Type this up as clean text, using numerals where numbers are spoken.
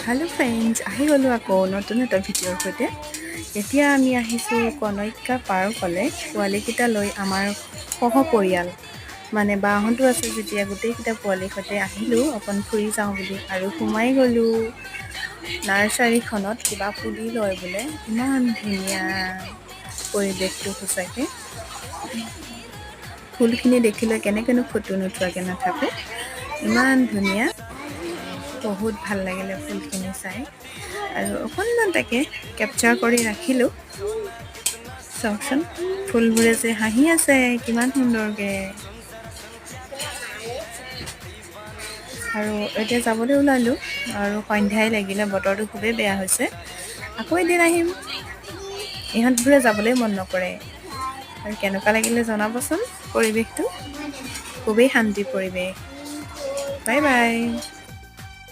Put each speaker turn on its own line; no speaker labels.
hello friends आহি গলো আকৌ নতুন এটা ভিডিঅ'ৰ সৈতে এতিয়া আমি আহিছো কনৈক্কা পাৰ্কলৈ পোৱালিকিটা লৈ আমাৰ সহ পৰিয়াল মানে বাহতো আছে যেতিয়া গোটেইকিটা পোৱালি সৈতে আহিলো অকন ফুৰি যাওঁ বুলি আৰু সোমাই গলো নাৰ্চাৰীখনত কিবা পুলি লয় বোলে ইমান ধুনীয়া পৰিৱেশটো সঁচাকে ফুলখিনি দেখিলে কেনেকেনো ফটো নুঠোৱাকে নাথাকো ইমান ধুনীয়া বহুত ভাল লাগিলে ফুলখিনি চাই আৰু অকণমান তাকে কেপচাৰ কৰি ৰাখিলোঁ চাওকচোন ফুলবোৰে যে হাঁহি আছে কিমান সুন্দৰকে আৰু এতিয়া যাবলৈ ওলালোঁ আৰু সন্ধ্যাই লাগিলে বতৰটো খুবেই বেয়া হৈছে আকৌ এদিন আহিম ইহঁতবোৰে যাবলৈ মন নকৰে আৰু কেনেকুৱা লাগিলে জনাবচোন পৰিৱেশটো খুবেই শান্তি পৰিৱেশ বাই বাই